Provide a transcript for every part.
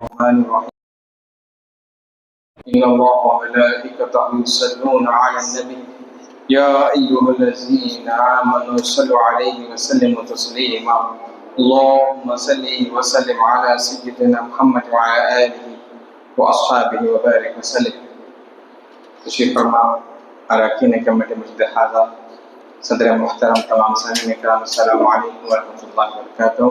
الرحمن الرحيم إن الله وملائكته يصلون على النبي يا أيها الذين آمنوا صلوا عليه وسلموا تسليما اللهم صل وسلم على سيدنا محمد وعلى آله وأصحابه وبارك وسلم. تشریف فرما اراکین کمیٹی مسجد حاضہ، صدر محترم، تمام سامعین کرام، السلام علیکم ورحمۃ اللہ وبرکاتہ.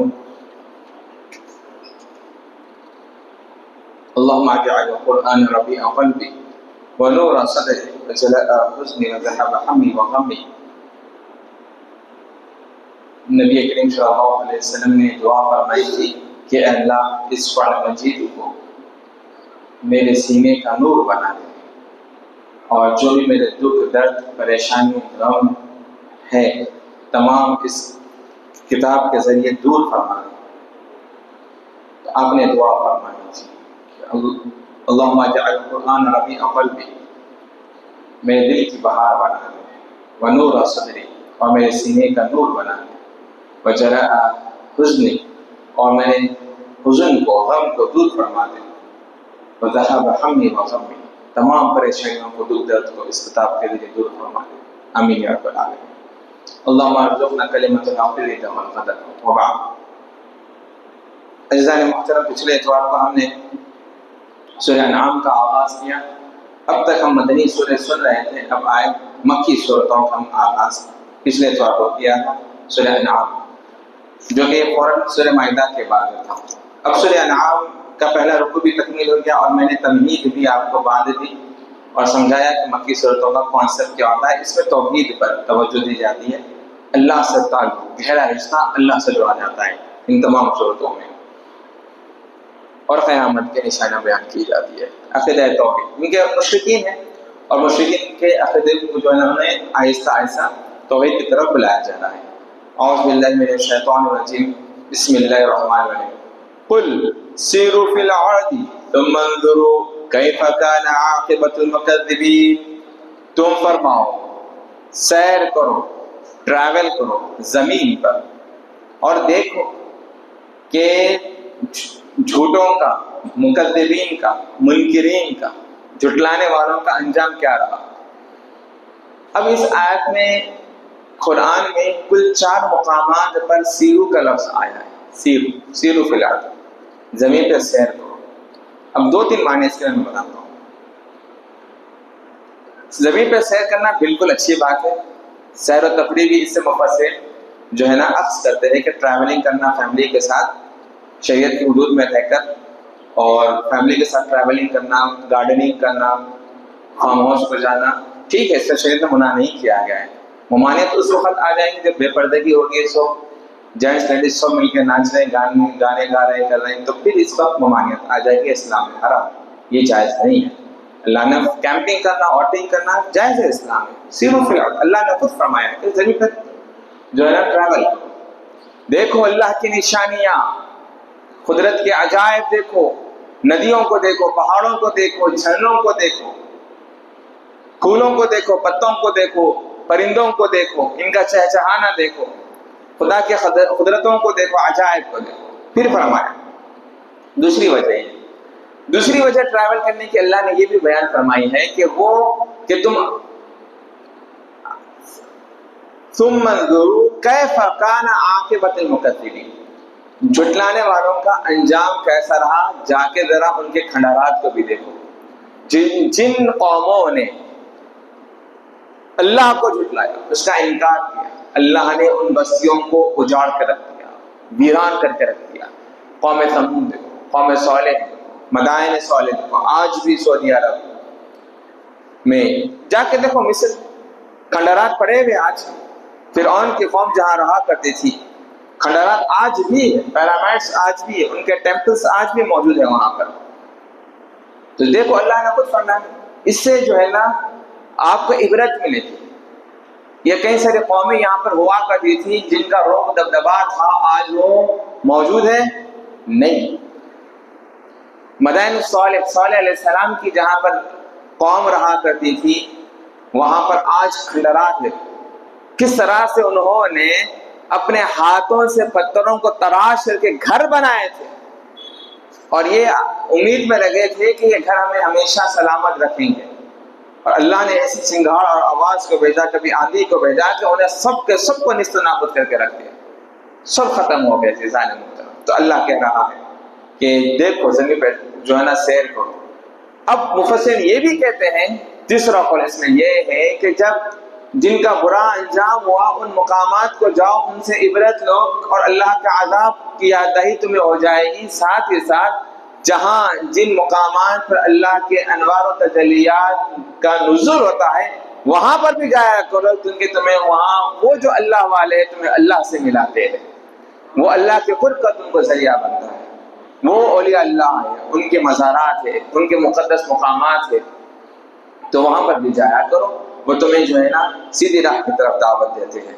اللهم اجعل القرآن ربيع قلبي ونور صدري وجلاء حزني وذهاب همي وغمي. نبی کریم صلی اللہ علیہ وسلم نے دعا فرمائی تھی کہ اے اللہ اس قرآن مجید کو میرے سینے کا نور بنا دے، اور جو بھی میرے دکھ درد پریشانی غم ہے تمام اس کتاب کے ذریعے دور فرما دے. تو آپ نے دعا فرمائی تھی اللہم اجعل القرآن ربیع قلبی، میرے دل کی بہار بنا دے، ونور صدری، اور میرے سینے کا نور بنا دے، وجلاء حزنی، اور میرے حزن کو غم کو دور فرما دے، وذهاب ہمی وغمی، تمام پریشانیوں کو دکھ درد کو اس کتاب کے ذریعے دور فرما دے. آمین یا رب العالمین. اللہم ارزقنا کلمۃ الحق والقدر. وبعد، عزیزان محترم، پچھلے اتوار کو ہم نے سورہ انعام کا آغاز کیا. اب تک ہم مدنی سورہ سن رہے تھے، اب آئے مکی صورتوں کا ہم آغاز پچھلے اتوار کو کیا تھا سورہ انعام، جو کہ فوراً سورہ مائدہ کے بعد تھا. اب سورہ انعام کا پہلا رکوع بھی تکمیل ہو گیا، اور میں نے تمہید بھی آپ کو باندھ دی اور سمجھایا کہ مکی صورتوں کا کانسیپٹ کیا ہوتا ہے. اس میں توحید پر توجہ دی جاتی ہے، اللہ سے تعلق، گہرا رشتہ اللہ سے جوڑا جاتا ہے ان تمام صورتوں میں، اور قیامت کے نشانہ بیان کی جاتی ہے. عقیدہ توحید، کیونکہ مشرکین ہیں اور مشرکین کے عقیدے کو جو ہے انہیں آہستہ آہستہ توحید کی طرف بلایا جا رہا ہے. اعوذ باللہ من الشیطان الرجیم، بسم اللہ الرحمن الرحیم. قل سیروا فی الارض ثم انظروا کیف کان عاقبۃ المکذبین. تم فرماؤ، سیر کرو، ٹریول کرو زمین پر، اور دیکھو کہ جھوٹوں کا، مکذبین کا، منکرین کا، جھٹلانے والوں کا انجام کیا رہا. اب اس آیت میں قرآن میں کل 4 مقامات پر سیرو کا لفظ آیا ہے. سیرو فی الارض، زمین پہ سیر کرو. اب 2-3 معنی اس کے میں بتاتا ہوں. زمین پہ سیر کرنا بالکل اچھی بات ہے. سیر و تفریح بھی اس سے مفسر جو ہے نا عکس کرتے ہیں کہ ٹریولنگ کرنا فیملی کے ساتھ شریعت کی حدود میں رہ کر، اور فیملی کے ساتھ ٹریولنگ کرنا، گارڈننگ کرنا، فارم ہاؤس پر جانا، ٹھیک ہے، اس سے شریعت میں منع نہیں کیا گیا ہے. ممانعت اس وقت آ جائیں گے جب بے پردگی ہوگی، سو جینٹس لیڈیز سب مل کے ناچ رہے ہیں، گانے گا رہے ہیں، کر رہے ہیں، تو پھر اس وقت ممانعت آ جائے گی. اسلام میں حرام، یہ جائز نہیں ہے. اللہ نے کیمپنگ کرنا، آؤٹنگ کرنا جائز ہے اسلام میں. سیروا فی الارض، اللہ نے خود فرمایا کہ زمین پر جو ہے نا ٹریول کرو، دیکھو اللہ کی نشانیاں، قدرت کے عجائب دیکھو، ندیوں کو دیکھو، پہاڑوں کو دیکھو، جھرنوں کو دیکھو، پھولوں کو دیکھو، پتوں کو دیکھو، پرندوں کو دیکھو، ان کا چہچہانا دیکھو، خدا کے قدرتوں کو دیکھو، عجائب کو دیکھو. پھر فرمایا دوسری وجہ ٹریول کرنے کی اللہ نے یہ بھی بیان فرمائی ہے کہ تم ثم انظروا کیف کان عاقبۃ المکذبین، جھٹلانے والوں کا انجام کیسا رہا، جا کے ذرا ان کے کھنڈرات کو بھی دیکھو. جن قوموں نے اللہ کو جھٹلایا، اس کا انکار کیا، اللہ نے ان بستیوں کو اجاڑ کر رکھ دیا، ویران کر کے رکھ دیا. قوم ثمود دیکھو، قوم صالح دیکھو، مدائن صالح دیکھو. آج بھی سعودی عرب میں جا کے دیکھو، مصر کھنڈرات پڑے ہوئے. آج فرعون کی قوم جہاں رہا کرتی تھی، کھنڈرات آج بھی ہے، پیرامائڈس آج بھی ہے، ان کے ٹیمپلز آج بھی موجود ہیں وہاں پر. تو دیکھو اللہ نے خود فرمایا، اس سے جو ہے نا آپ کو عبرت ملے گی. یہ کئی سارے قومیں یہاں پر ہوا کرتی تھی جن کا رعب دبدبا تھا، آج وہ موجود ہے نہیں. مدائن صالح علیہ السلام کی جہاں پر قوم رہا کرتی تھی، وہاں پر آج کھنڈرات ہے. کس طرح سے انہوں نے اپنے ہاتھوں سے پتھروں کو تراش کر کے گھر بنائے تھے. اور یہ امید میں لگے تھے کہ یہ گھر ہمیں ہمیشہ سلامت رکھیں گے، اور اللہ نے ایسی سنگھاڑ اور آواز کو بھیجا، کبھی آندھی کو بھیجا کہ انہیں سب کو نیست و نابود کر کے رکھ دیا، سب ختم ہو گئے تھے ظالم محترم۔ تو اللہ کہہ رہا ہے کہ دیکھو زمین پہ جو ہے نا سیر کرو۔ اب مفسرین یہ بھی کہتے ہیں، تیسرا قول اس میں یہ ہے کہ جب جن کا برا انجام ہوا ان مقامات کو جاؤ، ان سے عبرت لو، اور اللہ کا عذاب کی یاد دہی تمہیں ہو جائے گی، ساتھ ہی ساتھ جہاں جن مقامات پر اللہ کے انوار و تجلیات کا نزول ہوتا ہے وہاں پر بھی جایا کرو، کیونکہ تمہیں وہاں وہ جو اللہ والے تمہیں اللہ سے ملاتے ہیں، وہ اللہ کے قرب کا تم کو ذریعہ بنتا ہے، وہ اولیاء اللہ ہے، ان کے مزارات ہے، ان کے مقدس مقامات ہے، تو وہاں پر بھی جایا کرو، وہ تمہیں جو ہے نا سیدھی راہ کی طرف دعوت دیتے ہیں۔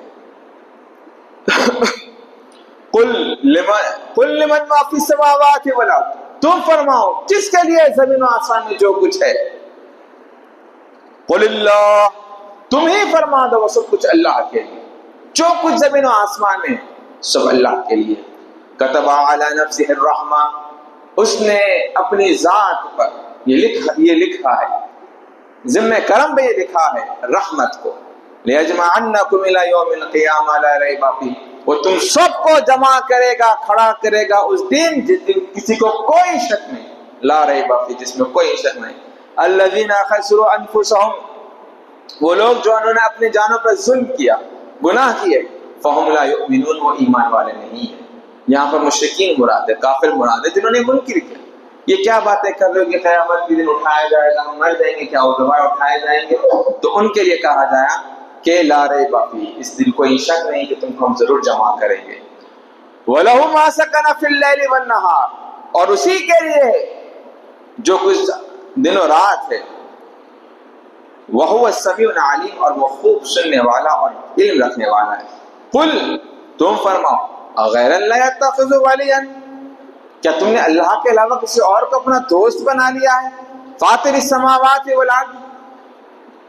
قل لمن ما فی السماوات والارض، تم فرماؤ کس کے لیے زمین و آسمان میں جو کچھ ہے؟ قل اللہ، تم ہی فرما دو وہ سب کچھ اللہ کے لیے، جو کچھ زمین و آسمان میں سب اللہ کے لیے۔ کتب علی نفسہ الرحمہ، اس نے اپنی ذات پر یہ لکھا ہے، ذمہ کرم پہ یہ لکھا ہے رحمت کو، لیجمعنکم الی یوم القیامہ لا ریب فیہ، وہ تم سب کو جمع کرے گا، کھڑا کرے گا اس دن جس دن کسی کو کوئی شک نہیں، لا ریب فیہ، جس میں کوئی شک نہیں۔ الذین خسروا انفسهم، وہ لوگ جو انہوں نے اپنی جانوں پر ظلم کیا، گناہ کیے، فہم لا یؤمنون، وہ ایمان والے نہیں ہیں۔ یہاں پر مشرکین مراد ہے، کافر مراد ہے، جنہوں نے منکر کیا، یہ کیا باتیں کر رہے ہو کہ قیامت کے دن اٹھایا جائے گا، ہم مر جائیں گے، کیا وہ دوبارہ اٹھائے جائیں گے؟ تو ان کے لیے کہا جایا کہ لا ریب فیہ، اس دن کوئی شک نہیں کہ تم کو ہم ضرور جمع کریں گے۔ وَلَهُ مَا سَكَنَ فِي اللَّيْلِ وَالنَّهَارِ، اور اسی کے لیے جو کچھ دن و رات ہے، وَهُوَ السَّمِيعُ الْعَلِيمُ، اور وہ خوب سننے والا اور علم رکھنے والا ہے۔ قل، تم فرماؤ، اغیر اللہ یتخذ ولیا، کیا تم نے اللہ کے علاوہ کسی اور کو اپنا دوست بنا لیا ہے؟ فاطر السماوات والارض،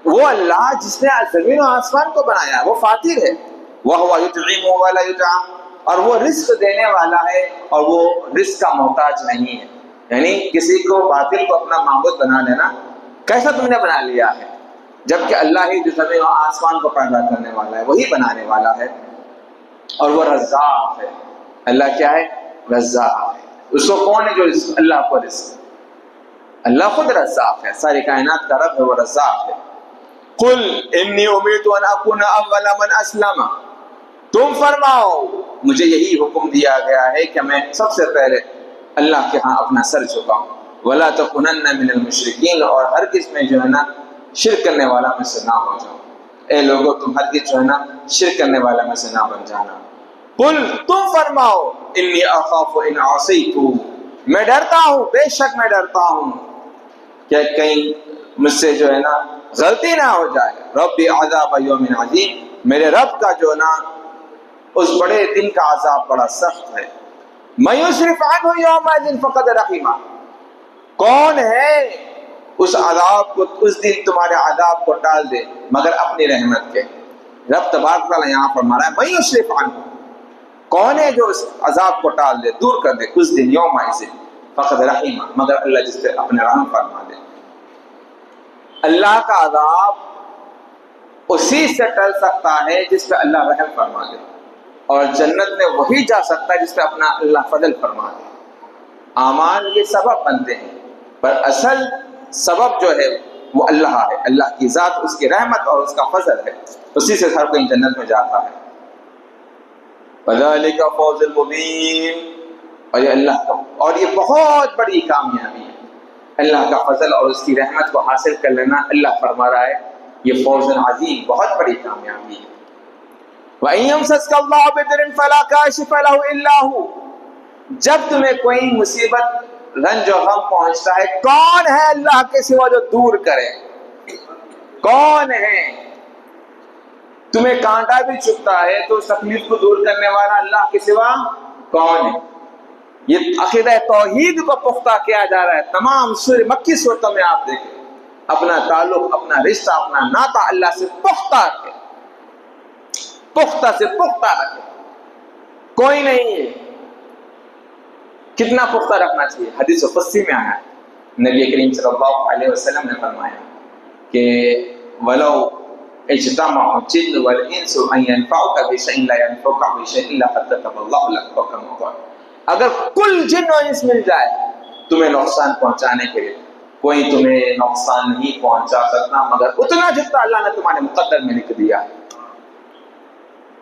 وہ اللہ جس نے زمین و آسمان کو بنایا، وہ فاطر ہے۔ وَهُوَ يُطْعِمُ وَلَا يُطْعَمُ، اور وہ رزق دینے والا ہے اور وہ رزق کا محتاج نہیں ہے۔ یعنی کسی کو باطل کو اپنا معبود بنا لینا، کیسا تم نے بنا لیا ہے؟ جبکہ اللہ ہی جو زمین و آسمان کو پیدا کرنے والا ہے، وہی بنانے والا ہے، اور وہ رزاق ہے۔ اللہ کیا ہے؟ رزاق ہے۔ اس کو کون ہے جو اللہ کو رزق؟ اللہ خود رزاق ہے، ساری کائنات کا رب ہے، وہ رزاق ہے۔ قل انی امرت ان اکون اول من اسلم، تم فرماؤ مجھے یہی حکم دیا گیا ہے کہ میں سب سے پہلے اللہ کے ہاں اپنا سر جھکاؤں، ولا تکونن من المشرکین، اور ہرگز میں جو ہے نا شرک کرنے والا میں سے نہ ہو جاؤں۔ اے لوگوں تم ہرگز جو ہے نا شرک کرنے والا میں سے نہ بن جانا۔ قل، تم فرماؤ، انی اخاف ان عصیت، میں ڈرتا ہوں، بے شک میں ڈرتا ہوں کہ کہیں مجھ سے جو ہے نا غلطی نہ ہو جائے۔ رب عذاب یوم عظیم، میرے رب کا جو نا اس بڑے دن کا عذاب بڑا سخت ہے۔ من یصرف عنہ یومئذ فقد رحمہ، کون ہے اس عذاب کو، اس دن تمہارے عذاب کو ٹال دے مگر اپنی رحمت کے۔ رب تبارک تعالیٰ یہاں فرما رہا ہے من یصرف عنہ، کون ہے جو اس عذاب کو ٹال دے، دور کر دے، اس دن یومئذ فقد رحمہ، مگر اللہ جس پہ اپنے رحم فرما دے۔ اللہ کا عذاب اسی سے ٹل سکتا ہے جس پہ اللہ رحم فرما دے، اور جنت میں وہی جا سکتا ہے جس پہ اپنا اللہ فضل فرما دے۔ اعمال یہ سبب بنتے ہیں، پر اصل سبب جو ہے وہ اللہ ہے، اللہ کی ذات، اس کی رحمت اور اس کا فضل ہے، اسی سے ہر کوئی جنت میں جاتا ہے۔ وَذَلِكَ فَوْزُ الْمُبِينُ، اور یہ اللہ کا، اور یہ بہت بڑی کامیابی ہے، اللہ کا فضل اور اس کی رحمت کو حاصل کر لینا۔ اللہ فرما رہا ہے یہ فوز عظیم، بہت بڑی کامیابی ہے۔ وَإِن يَمْسَسْكَ اللَّهُ بِضُرٍّ فَلَا كَاشِفَ لَهُ إِلَّا هُوَ، جب تمہیں کوئی مصیبت، رنج و غم پہنچتا ہے، کون ہے اللہ کے سوا جو دور کرے؟ کون ہے؟ تمہیں کانٹا بھی چبھتا ہے تو اس تکلیف کو دور کرنے والا اللہ کے سوا کون ہے؟ یہ عقیدہ توحید کو پختہ کیا جا رہا ہے۔ تمام مکی صورتوں میں آپ دیکھیں اپنا تعلق، اپنا رشتہ، اپنا ناطہ اللہ سے پختہ رکھے، پختہ سے پختہ رکھے۔ کوئی نہیں ہے کتنا پختہ رکھنا چاہیے. حدیث قدسی میں آیا ہے، نبی کریم صلی اللہ علیہ وسلم نے فرمایا کہ وَلَوْ اجْتَمَعَ الْجِنُّ وَالْإِنسُ أَن يَنفَعُكَ بِشَيْءٍ لَا يَنفَعُكَ بِشَيْءٍ إِلَّا قَدْ كَتَبَ اللَّهُ لَكَ أَوْ كَمَا قَالَ. اگر کل جن و انس مل جائے تمہیں نقصان پہنچانے کے لیے، کوئی تمہیں نقصان نہیں پہنچا سکتا مگر اتنا جتنا اللہ نے تمہارے مقدر میں لکھ دیا ہے.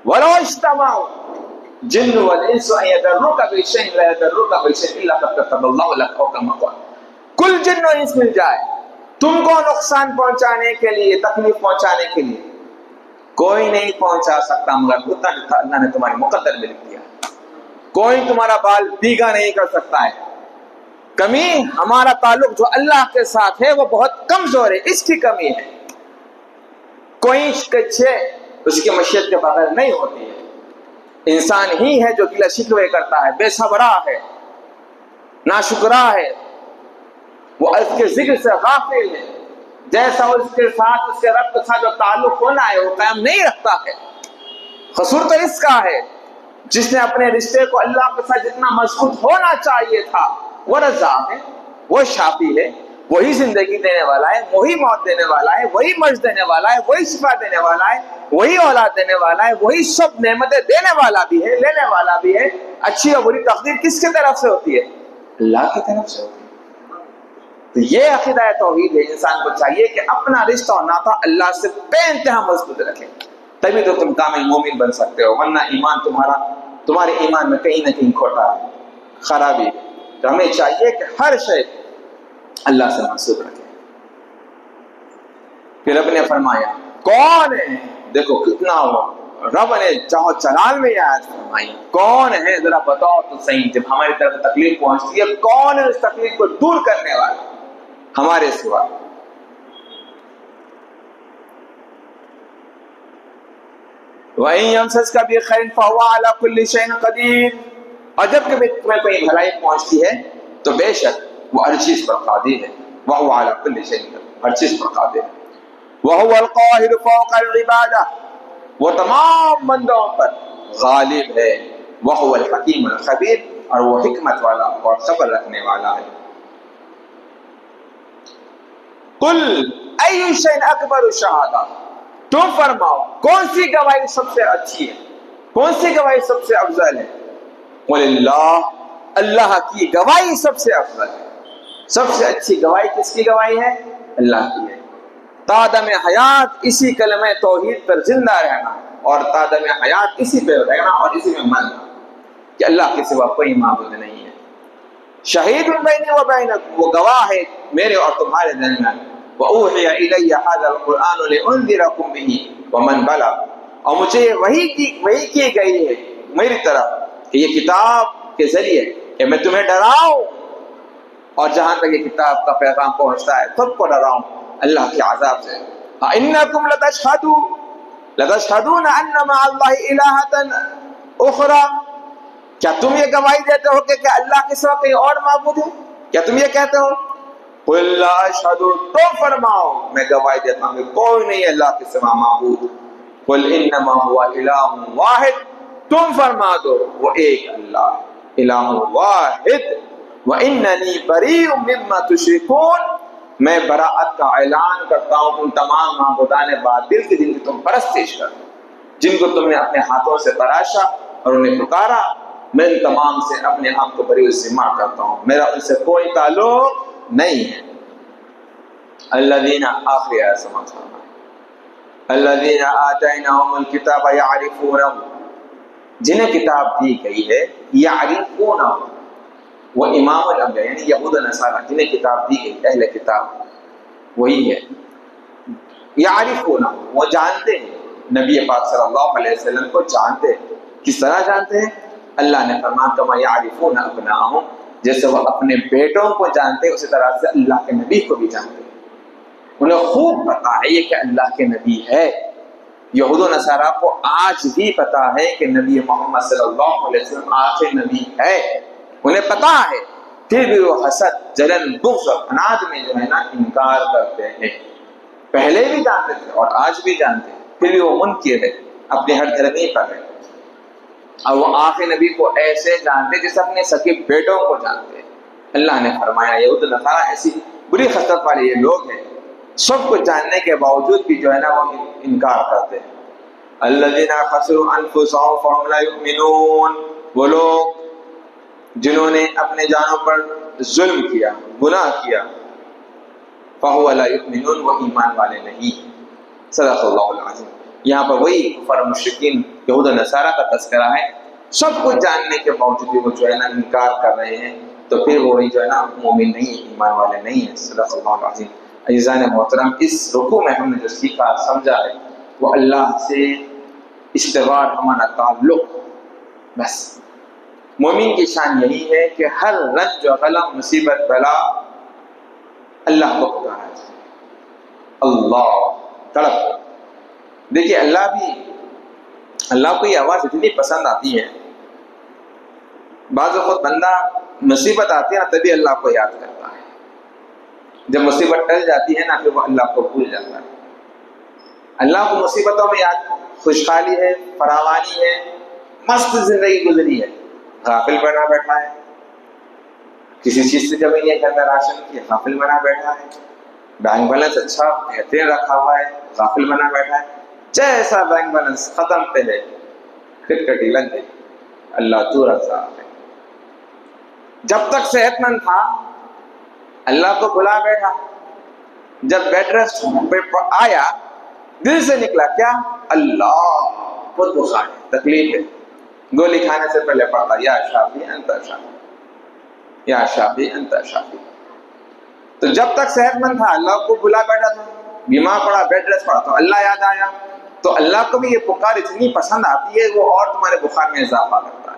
وَلَوْ اجْتَمَعُ الْجِنُّ وَالْإِنسُ أَن يَضُرُّوكَ بِشَيْءٍ لَا يَضُرُّوكَ بِشَيْءٍ إِلَّا قَدْ كَتَبَ اللَّهُ لَكَ أَوْ كَمَا قَالَ. کل جن و انس مل جائے تم کو نقصان پہنچانے کے لیے، تکلیف پہنچانے کے لیے، کوئی نہیں پہنچا سکتا مگر اتنا جتنا اللہ نے تمہارے مقدر میں لکھ دیا. کوئی تمہارا بال بیگا نہیں کر سکتا ہے. کمی ہمارا تعلق جو اللہ کے ساتھ ہے وہ بہت کمزور ہے، اس کی کمی ہے. کوئی اس کی مشیت کے بغیر نہیں ہوتی ہے. انسان ہی ہے جو گلہ شکوے کرتا ہے، بے صبرا ہے، ناشکرا ہے، وہ اس کے ذکر سے غافل ہے. جیسا اس کے ساتھ، اس کے رب کے ساتھ جو تعلق ہونا ہے وہ قائم نہیں رکھتا ہے. قصور تو اس کا ہے جس نے اپنے رشتے کو اللہ کے ساتھ جتنا مضبوط ہونا چاہیے تھا. وہ رزاق ہے، وہ شافی ہے، وہی زندگی دینے والا ہے، وہی موت دینے والا ہے، وہی مرض دینے والا ہے، وہی شفا دینے والا ہے، وہی اولاد دینے والا ہے، وہی سب نعمتیں دینے والا بھی ہے، لینے والا بھی ہے. اچھی اور بری تقدیر کس کی طرف سے ہوتی ہے؟ اللہ کی طرف سے ہوتی ہے. تو یہ عقیدہ توحید ہے. انسان کو چاہیے کہ اپنا رشتہ اور ناطہ اللہ سے بے انتہا مضبوط رکھے، تبھی تو تم کامل مومن بن سکتے ہو. ورنہ ایمان تمہارے ایمان میں کہیں نہ کہیں کھوٹا ہے، خرابی ہے. تو ہمیں چاہیے کہ ہر شے اللہ سے منسوب رکھے. پھر رب نے فرمایا کون ہے، دیکھو کتنا ہوا، رب نے چاہو چلال میں یہ آیت فرمائی کون ہے ذرا بتاؤ تو صحیح. جب ہماری طرف تکلیف پہنچتی ہے کون ہے اس تکلیف کو دور کرنے والا ہمارے سوا؟ وَإِن يَمْسَسْكَ بِخَيْرٍ فَهُوَ عَلَى كُلِّ شَيْءٍ قَدِيرٌ. اور جب کبھی تمہیں کوئی بھلائی پہنچتی ہے تو بے شک وہ ہر چیز پر قادر ہے. وَهُوَ عَلَى كُلِّ شَيْءٍ قَدِيرٌ، ہر چیز پر قادر ہے. وَهُوَ الْقَاهِرُ فَوْقَ الْعِبَادِ، وہ تمام بندوں پر غالب ہے. وَهُوَ الْحَكِيمُ الْخَبِيرُ، اور وہ حکمت والا اور خبر رکھنے والا ہے. قُلْ أَيُّ شَيْءٍ أَكْبَرُ شَهَادَةً، تم فرماؤ کون سی گواہی سب سے اچھی ہے، کون سی گواہی سب سے افضل ہے؟ قُلِ اللَّهُ، اللہ کی گواہی سب سے افضل ہے. سب سے اچھی گواہی کس کی گواہی ہے؟ اللہ کی ہے. تادم حیات اسی کلمہ توحید پر زندہ رہنا اور تادم حیات اسی پہ رہنا اور اسی میں ماننا کہ اللہ کے سوا کوئی معبود نہیں ہے. شہید بینی و بینکم، وہ گواہ ہے میرے اور تمہارے درمیان. وَأُوحِيَ إِلَيَّ هَذَا الْقُرْآنُ لِأُنذِرَكُم بِهِ وَمَن بَلَغَ، اور مجھے وحی کی گئی ہے میری طرف کہ یہ کتاب کے ذریعے کہ میں تمہیں ڈراؤں اور جہاں تک یہ کتاب کا پیغام پہنچتا ہے سب کو ڈراؤں اللہ کے عذاب سے. إِنَّكُمْ لَتَشْهَدُونَ أَنَّ مَعَ اللَّهِ إِلَٰهَةً أُخْرَىٰ، کیا تم یہ گواہی دیتے ہو کہ اللہ کے سوا کوئی اور معبود ہے؟ کیا تم یہ کہتے ہو؟ قُلْ لَا أَشْهَدُ، تم فرماؤ میں گواہی دیتا ہوں کہ کوئی نہیں اللہ کے سوا معبود. قُلْ إِنَّمَا هُوَ إِلَٰهٌ وَاحِدٌ، تم فرما دو وہ ایک اللہ ہے، الہ واحد. وَإِنَّنِي بَرِيءٌ مِّمَّا تُشْرِكُونَ، میں براءت کا اعلان کرتا ہوں ان تمام معبودان باطل کی جن کی تم پرستش کرتے، جن کو تم نے اپنے ہاتھوں سے تراشا اور انہیں پکارا. میں ان تمام سے اپنے آپ کو بری ذمہ کرتا ہوں، میرا ان سے کوئی تعلق نہیں ہے. الذین، آخری آیت سمجھ فرمائے، الذین آتیناہم الکتاب یعرفونہ، جنہیں کتاب دی گئی ہے، یعرفونہ، وہ امام الانبیاء یعنی یہود و نصارہ جنہیں کتاب دی گئی، اہل کتاب وہی ہے. یعرفونہ، وہ جانتے ہیں نبی پاک صلی اللہ علیہ وسلم کو جانتے ہیں. کس طرح جانتے ہیں؟ اللہ نے فرمایا کما یعرفون ابناءہم، جیسے وہ اپنے بیٹوں کو جانتے اسی طرح سے اللہ کے نبی کو بھی جانتے. انہیں خوب پتا ہے یہ کہ اللہ کے نبی ہے. یہود و نصارہ کو آج بھی پتا ہے کہ نبی محمد صلی اللہ علیہ وسلم آخر نبی ہے، انہیں پتا ہے، پھر بھی وہ حسد، جلن، بغض اور عناد میں جو ہے نا انکار کرتے ہیں. پہلے بھی جانتے تھے اور آج بھی جانتے ہیں، پھر بھی وہ منکر ہے، اپنے ہٹ دھرمی پر ہے. اور وہ آخری نبی کو ایسے جانتے جیسے اپنے سکے بیٹوں کو جانتے. اللہ نے فرمایا یہود نصارہ ایسی بری خصلت والے یہ لوگ ہیں، سب کچھ جاننے کے باوجود بھی جو ہے نا وہ انکار کرتے ہیں. الذین خسروا انفسهم فهم لا یؤمنون، وہ لوگ جنہوں نے اپنے جانوں پر ظلم کیا، گناہ کیا، فهو لا یؤمنون، وہ ایمان والے نہیں. صدق اللہ العظیم. یہاں پر وہی کفار مشرکین یہود و نصارہ کا تذکرہ ہے، سب کچھ جاننے کے باوجود بھی وہ جو ہے نا انکار کر رہے ہیں، تو پھر وہی جو ہے نا مومن نہیں ہے، ایمان والے نہیں ہیں. صدق اللہ العظیم. عزیزان محترم، اس رکوع میں ہم نے جو سیکھا سمجھا ہے وہ اللہ سے استغفار ہمارا تعلق. بس مومن کی شان یہی ہے کہ ہر رنج و غلم مصیبت بلا اللہ کو پکارا جائے، اللہ تڑپ. دیکھیے اللہ کو یہ آواز اتنی پسند آتی ہے، بعض وقت بندہ مصیبت آتی ہے تبھی اللہ کو یاد کرتا ہے، جب مصیبت ٹل جاتی ہے نا پھر وہ اللہ کو بھول جاتا ہے. اللہ کو مصیبتوں میں یاد، خوشحالی ہے، فراوانی ہے، مست زندگی گزری ہے، غافل بنا بیٹھا ہے، کسی چیز سے کمی نہیں ہے، گھر میں راشن کی غافل بنا بیٹھا ہے، بینک بیلنس اچھا بہترین رکھا ہوا ہے، غافل بنا بیٹھا ہے. جیسا بینک بیلنس ختم پہ ہے کٹکٹی لگ گئی. اللہ تو رزاق ہے. جب تک صحت مند تھا اللہ کو بھلا بیٹھا، جب بیڈ ریسٹ پہ آیا دل سے نکلا کیا؟ اللہ. خود بخار ہے، تکلیف ہے، گولی کھانے سے پہلے پڑھتا یا شافی انت شافی، یا شافی انت شافی. تو جب تک صحت مند تھا اللہ کو بھلا بیٹھا تھا، بیمار پڑا بیڈ ریسٹ پڑا تو اللہ یاد آیا. تو اللہ کو بھی یہ پکار اتنی پسند آتی ہے وہ اور تمہارے بخار میں اضافہ کرتا ہے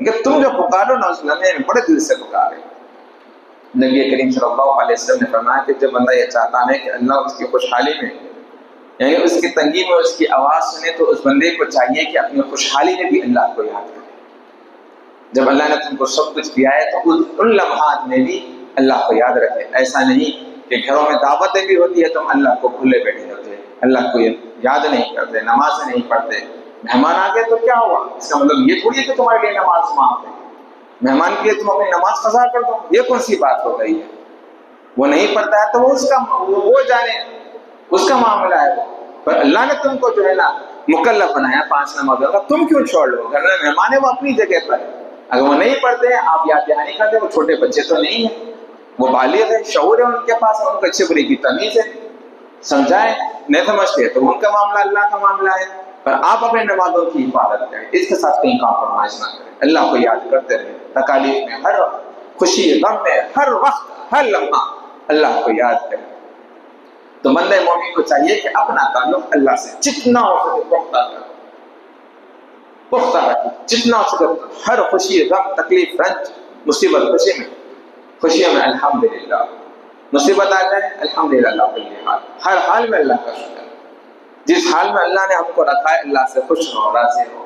کہ تم جو پکارو نا اس لمحے میں بڑے دل سے پکارے. نبی کریم صلی اللہ علیہ وسلم نے فرمایا کہ جب بندہ یہ چاہتا ہے کہ اللہ اس کی خوشحالی میں، یعنی اس کی تنگی میں اس کی آواز سنے، تو اس بندے کو چاہیے کہ اپنی خوشحالی میں بھی اللہ کو یاد کرے. جب اللہ نے تم کو سب کچھ دیا ہے تو ان لمحات میں بھی اللہ کو یاد رکھے. ایسا نہیں کہ گھروں میں دعوتیں بھی ہوتی ہے تم اللہ کو بھولے بیٹھے ہوتے، اللہ کو یاد نہیں کرتے، نماز نہیں پڑھتے. مہمان آ گئے تو کیا ہوا؟ اس کا مطلب یہ تھوڑی ہے کہ تمہارے لیے نماز معاف ہے، مہمان کے لیے تم اپنی نماز قضا کر دو، یہ کون سی بات ہو گئی ہے؟ وہ نہیں پڑھتا ہے تو وہ جانے، اس کا معاملہ ہے. پر اللہ نے تم کو جو ہے نا مکلف بنایا 5 نمازوں کا، تم کیوں چھوڑ لو؟ گھر میں مہمان ہے وہ اپنی جگہ پر، اگر وہ نہیں پڑھتے ہیں آپ یاد دہانی کرتے، وہ چھوٹے بچے تو نہیں ہیں، وہ بالغ ہے، شعور ہے ان کے پاس، ان کو اچھے برے کی تمیز ہے، سمجھائیں. نہیں سمجھتے تو ان کا معاملہ اللہ کا معاملہ ہے. پر آپ اپنے نمازوں کی حفاظت کریں، اس کے ساتھ کہیں کمپرومائز نہ کریں، اللہ کو یاد کرتے رہیں تکالیف میں، ہر خوشی غم میں، ہر وقت ہر لمحہ اللہ کو یاد کریں. تو بندے مومن کو چاہیے کہ اپنا تعلق اللہ سے جتنا ہو سکے پختہ رکھے، جتنا ہو سکے ہر خوشی غم تکلیف رنج مصیبت خوشیوں میں الحمدللہ، مصیبت آ جائے الحمدللہ، ہر حال میں اللہ کا شکر. جس حال میں اللہ نے ہم کو رکھا ہے اللہ سے خوش رہو، راضی رہو،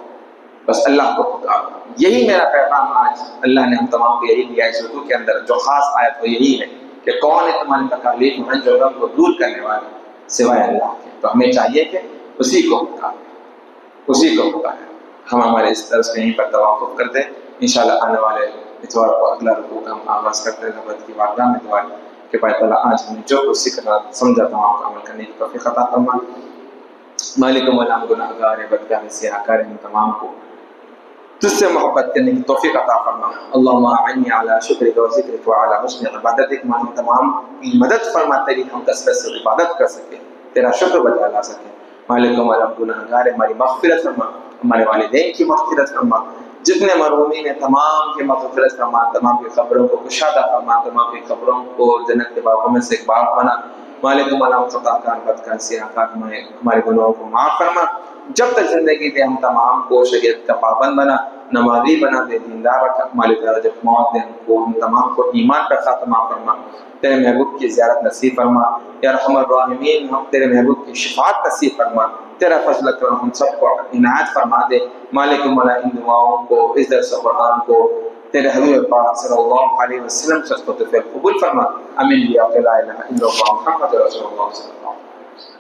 بس اللہ کو پکارو. یہی میرا پیغام آج اللہ نے ہم تمام کو یہی دیا ہے. اس رکوع کے اندر جو خاص آیت وہ یہی ہے کہ کون ہے تمہاری تکالیف رنج و غم کو دور کرنے والا سوائے اللہ کے. تو ہمیں چاہیے کہ اسی کو پکاریں. ہم ہمارے اس درس میں یہیں پر توقف کر دیں. انشاءاللہ آنے والے اتوار کو اگلا رکوع کا ہم آغاز کرتے ہیں. رب کی بارگاہ میں دعا ہے کہ پاک تعالیٰ آج ہم نے جو کچھ سیکھا سمجھا تمام کو عمل کرنے کی توفیق عطا فرما. مالک مولا ہم گناہ گار بدکار سیاہکار ہم تمام کو تجھ سے محبت کرنے کی توفیق عطا فرما. اللہم اعنی علی شکرک و ذکرک و علی حسن عبادتک. ہم تمام کی مدد فرما تیری ہم کثرت سے عبادت کر سکیں، تیرا شکر بجا لا سکیں. مالک مولا ہم گناہ گار، ہماری مغفرت فرما، ہمارے والدین کی مغفرت فرما، جتنے مرحومین ہیں تمام کی مغفرت فرما، تمام کی قبروں کو کشادہ فرما، تمام کی قبروں کو جنت کے باغوں میں سے ایک باغ بنا. مالک مولا ہم خطا کار بدکار سیاہکار ہمارے گناہوں کو معاف فرما. جب تک زندگی دے ہم تمام کو شریعت کا پابند بنا، نمازی بنا دے، دیندار رکھ. مالک تعالیٰ جب موت دے ہم تمام کو ایمان پر خاتمہ فرما. تیرے محبوب کی زیارت نصیب فرما. یا ارحم الراحمین ہم تیرے محبوب کی شفاعت نصیب فرما. تیرا فضل کرم ہم سب کو عنایت فرما دے. مالک مولا ان دعاؤں کو، اس درس قرآن کو تیرے حبیب پاک صلی اللہ علیہ وسلم سے قبول فرما. امین. یا لا الہ الا اللہ محمد رسول اللہ صلی اللہ علیہ وسلم.